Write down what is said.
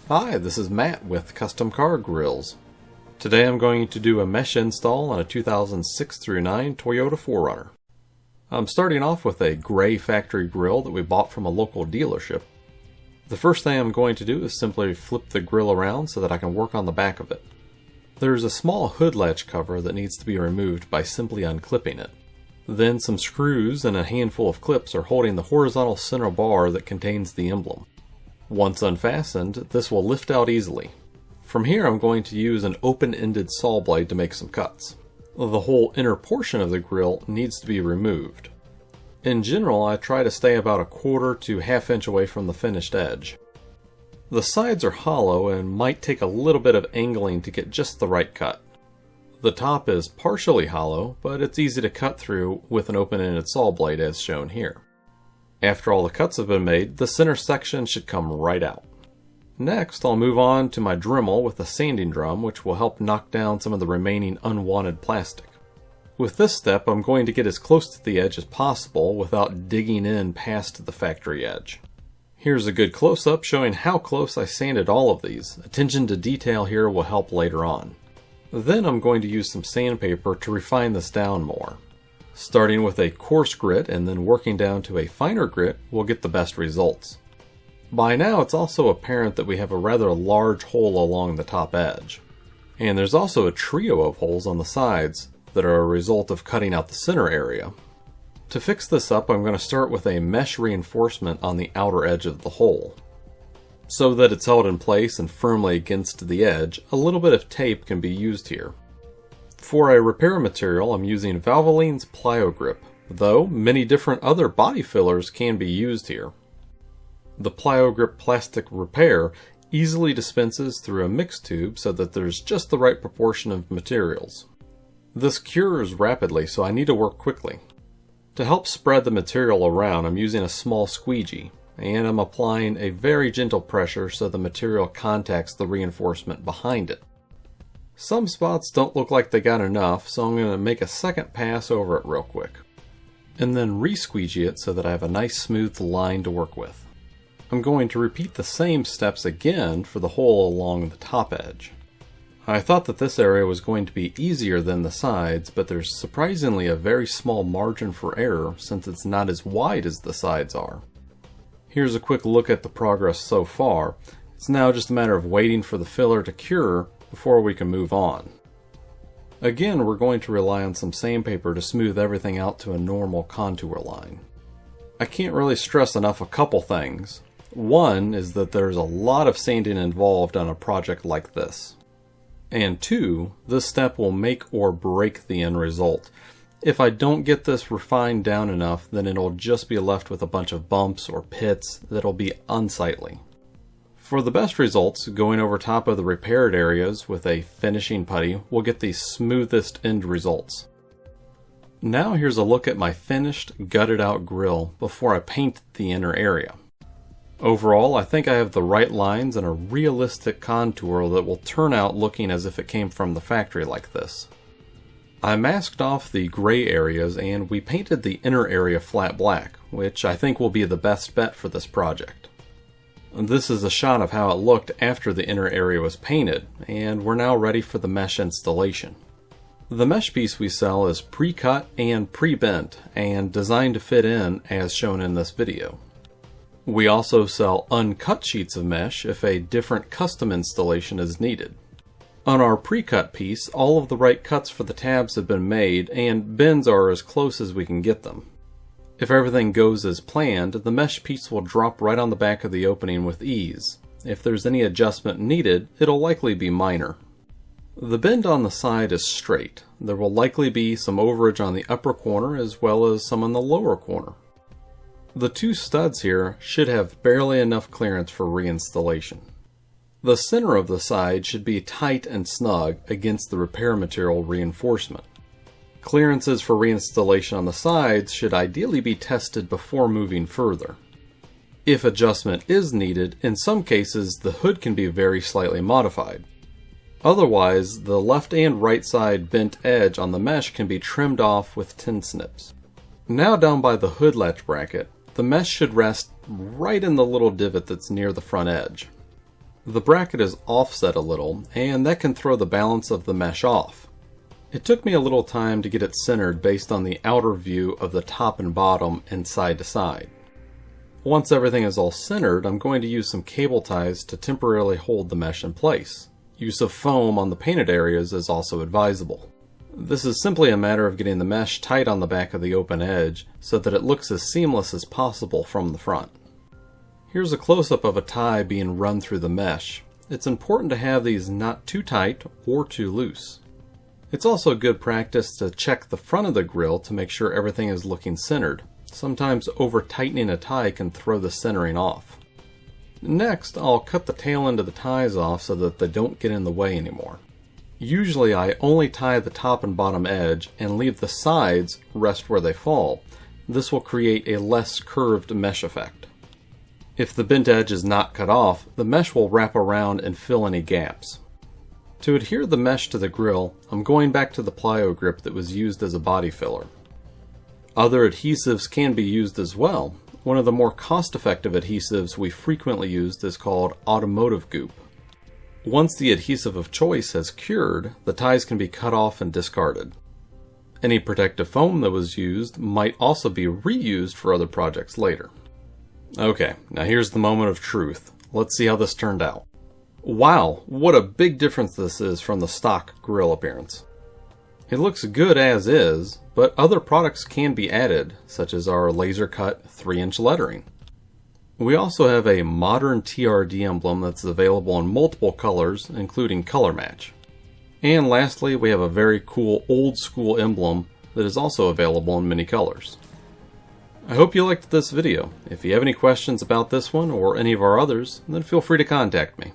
Hi, this is Matt with Custom Car Grills. Today I'm going to do a mesh install on a 2006 through 9 Toyota 4Runner. I'm starting off with a gray factory grill that we bought from a local dealership. The first thing I'm going to do is simply flip the grill around so that I can work on the back of it. There's a small hood latch cover that needs to be removed by simply unclipping it. Then some screws and a handful of clips are holding the horizontal center bar that contains the emblem. Once unfastened, this will lift out easily. From here I'm going to use an open-ended saw blade to make some cuts. The whole inner portion of the grill needs to be removed. In general, I try to stay about 1/4 to 1/2 inch away from the finished edge. The sides are hollow and might take a little bit of angling to get just the right cut. The top is partially hollow, but it's easy to cut through with an open-ended saw blade as shown here. After all the cuts have been made, the center section should come right out. Next, I'll move on to my Dremel with a sanding drum, which will help knock down some of the remaining unwanted plastic. With this step, I'm going to get as close to the edge as possible without digging in past the factory edge. Here's a good close-up showing how close I sanded all of these. Attention to detail here will help later on. Then I'm going to use some sandpaper to refine this down more. Starting with a coarse grit and then working down to a finer grit will get the best results. By now it's also apparent that we have a rather large hole along the top edge. And there's also a trio of holes on the sides that are a result of cutting out the center area. To fix this up, I'm going to start with a mesh reinforcement on the outer edge of the hole. So that it's held in place and firmly against the edge, a little bit of tape can be used here. For a repair material, I'm using Valvoline's Plyo Grip, though many different other body fillers can be used here. The Plyo Grip plastic repair easily dispenses through a mix tube so that there's just the right proportion of materials. This cures rapidly, so I need to work quickly. To help spread the material around, I'm using a small squeegee, and I'm applying a very gentle pressure so the material contacts the reinforcement behind it. Some spots don't look like they got enough, so I'm going to make a second pass over it real quick. And then re-squeegee it so that I have a nice smooth line to work with. I'm going to repeat the same steps again for the hole along the top edge. I thought that this area was going to be easier than the sides, but there's surprisingly a very small margin for error since it's not as wide as the sides are. Here's a quick look at the progress so far. It's now just a matter of waiting for the filler to cure before we can move on. Again, we're going to rely on some sandpaper to smooth everything out to a normal contour line. I can't really stress enough a couple things. One is that there's a lot of sanding involved on a project like this. And two, this step will make or break the end result. If I don't get this refined down enough, then it'll just be left with a bunch of bumps or pits that'll be unsightly. For the best results, going over top of the repaired areas with a finishing putty will get the smoothest end results. Now here's a look at my finished, gutted out grill before I paint the inner area. Overall, I think I have the right lines and a realistic contour that will turn out looking as if it came from the factory like this. I masked off the gray areas and we painted the inner area flat black, which I think will be the best bet for this project. This is a shot of how it looked after the inner area was painted, and we're now ready for the mesh installation. The mesh piece we sell is pre-cut and pre-bent, and designed to fit in as shown in this video. We also sell uncut sheets of mesh if a different custom installation is needed. On our pre-cut piece, all of the right cuts for the tabs have been made, and bends are as close as we can get them. If everything goes as planned, the mesh piece will drop right on the back of the opening with ease. If there's any adjustment needed, it'll likely be minor. The bend on the side is straight. There will likely be some overage on the upper corner as well as some on the lower corner. The two studs here should have barely enough clearance for reinstallation. The center of the side should be tight and snug against the repair material reinforcement. Clearances for reinstallation on the sides should ideally be tested before moving further. If adjustment is needed, in some cases the hood can be very slightly modified. Otherwise, the left and right side bent edge on the mesh can be trimmed off with tin snips. Now down by the hood latch bracket, the mesh should rest right in the little divot that's near the front edge. The bracket is offset a little, and that can throw the balance of the mesh off. It took me a little time to get it centered based on the outer view of the top and bottom and side to side. Once everything is all centered, I'm going to use some cable ties to temporarily hold the mesh in place. Use of foam on the painted areas is also advisable. This is simply a matter of getting the mesh tight on the back of the open edge so that it looks as seamless as possible from the front. Here's a close-up of a tie being run through the mesh. It's important to have these not too tight or too loose. It's also good practice to check the front of the grill to make sure everything is looking centered. Sometimes over-tightening a tie can throw the centering off. Next, I'll cut the tail end of the ties off so that they don't get in the way anymore. Usually I only tie the top and bottom edge and leave the sides rest where they fall. This will create a less curved mesh effect. If the bent edge is not cut off, the mesh will wrap around and fill any gaps. To adhere the mesh to the grill, I'm going back to the plyo grip that was used as a body filler. Other adhesives can be used as well. One of the more cost-effective adhesives we frequently use is called automotive goop. Once the adhesive of choice has cured, the ties can be cut off and discarded. Any protective foam that was used might also be reused for other projects later. Okay, now here's the moment of truth. Let's see how this turned out. Wow, what a big difference this is from the stock grill appearance. It looks good as is, but other products can be added, such as our laser cut 3-inch lettering. We also have a modern TRD emblem that's available in multiple colors, including color match. And lastly, we have a very cool old school emblem that is also available in many colors. I hope you liked this video. If you have any questions about this one or any of our others, then feel free to contact me.